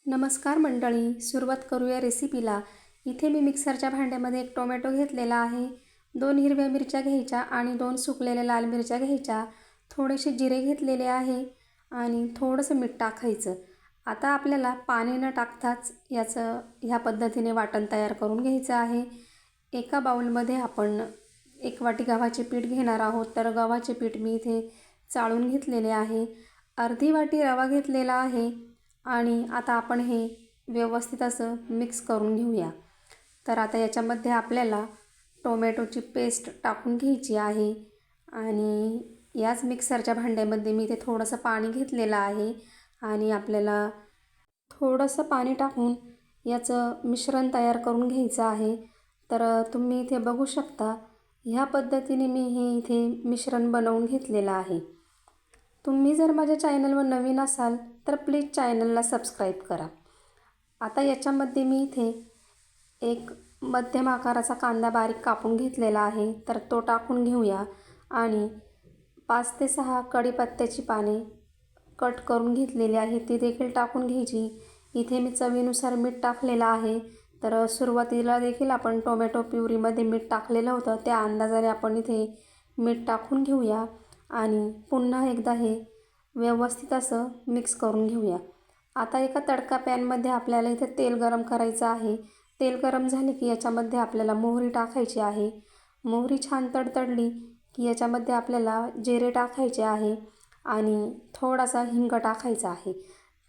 नमस्कार मंडळी, सुरुवात करूया रेसिपीला। इथे मी मिक्सरच्या भांड्यामध्ये एक टोमॅटो घेतलेला आहे, 2 हिरव्या मिरच्या घ्यायच्या आणि 2 सुकलेल्या लाल मिरच्या घ्यायच्या, थोडेसे जिरे घेतलेले आहे आणि थोडंसं मीठ टाकायचं। आता आपल्याला पाणी न टाकताच याचं ह्या पद्धतीने वाटण तयार करून घ्यायचं आहे। एका बाउलमध्ये आपण 1 वाटी गव्हाचे पीठ घेणार आहोत, तर गव्हाचे पीठ मी इथे चाळून घेतलेले आहे। अर्धी वाटी रवा घेतलेला आहे आणि आता आपण हे व्यवस्थित असं मिक्स करून घेऊया। तर आता याच्यामध्ये आपल्याला टोमॅटोची पेस्ट टाकून घ्यायची आहे आणि याच मिक्सरच्या भांड्यामध्ये मी इथे थोडंसं पाणी घेतलेलं आहे आणि आपल्याला थोडंसं पाणी टाकून याचं मिश्रण तयार करून घ्यायचं आहे। तर तुम्ही इथे बघू शकता, ह्या पद्धतीने मी हे इथे मिश्रण बनवून घेतलेलं आहे। तुम्ही जर माझ्या चॅनलवर नवीन असाल तर प्लीज चॅनलला सबस्क्राईब करा। आता याच्यामध्ये मी इथे एक मध्यम आकाराचा कांदा बारीक कापून घेतलेला आहे, तर तो टाकून घेऊया आणि 5 ते 6 कढीपत्त्याची पाने कट करून घेतलेली आहे, ती देखील टाकून घ्यायची। इथे मी चवीनुसार मीठ टाकलेलं आहे। तर सुरुवातीला देखील आपण टोमॅटो प्युरीमध्ये मीठ टाकलेलं होतं, त्या अंदाजाने आपण इथे मीठ टाकून घेऊया आणि पुन्हा एकदा हे व्यवस्थित असं मिक्स करून घेऊया। आता एका तडका पॅनमध्ये आपल्याला इथे तेल गरम करायचं आहे। तेल गरम झाले की याच्यामध्ये आपल्याला मोहरी टाकायची आहे। मोहरी छान तडतडली की याच्यामध्ये आपल्याला जिरे टाकायचे आहे आणि थोडासा हिंग टाकायचा आहे।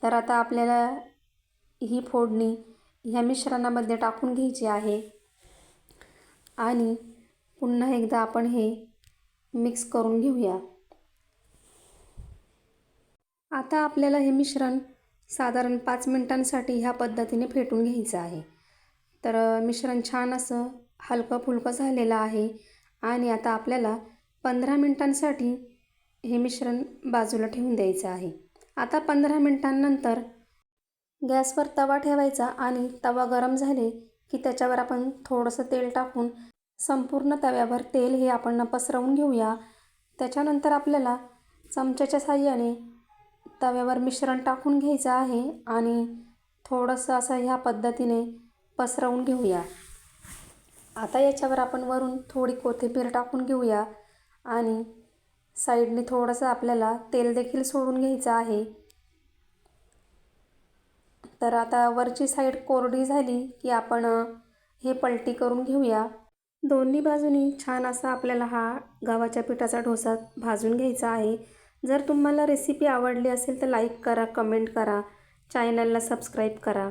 तर आता आपल्याला ही फोडणी ह्या मिश्रणामध्ये टाकून घ्यायची आहे आणि पुन्हा एकदा आपण हे मिक्स करून घेऊया। आता आपल्याला हे मिश्रण साधारण 5 मिनिटांसाठी ह्या पद्धतीने फेटून घ्यायचं आहे। तर मिश्रण छान असं हलकं फुलकं झालेलं आहे आणि आता आपल्याला 15 मिनिटांसाठी हे मिश्रण बाजूला ठेवून द्यायचं आहे। आता 15 मिनिटांनंतर गॅसवर तवा ठेवायचा आणि तवा गरम झाले की त्याच्यावर आपण थोडंसं तेल टाकून संपूर्ण तव्यावर तेल हे आपण पसरवून घेऊया। त्याच्यानंतर आपल्याला चमच्याच्या साहाय्याने तव्यावर मिश्रण टाकून घ्यायचं आहे आणि थोडंसं असं ह्या पद्धतीने पसरवून घेऊया। आता याच्यावर आपण वरून थोडी कोथिंबीर टाकून घेऊया आणि साईडने थोडंसं आपल्याला तेल देखील सोडून घ्यायचं आहे। तर आता वरची साईड कोरडी झाली की आपण हे पलटी करून घेऊया। दोन्ही बाजूनी छान असा आपल्याला हा गव्हाच्या पिठाचा डोसा भाजून घ्यायचा आहे। जर तुम्हाला रेसिपी आवडली असेल तर लाईक करा, कमेंट करा, चॅनलला सबस्क्राईब करा।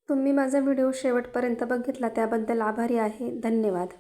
तुम्ही माझा व्हिडिओ शेवटपर्यंत बघितला त्याबद्दल आभारी आहे। धन्यवाद।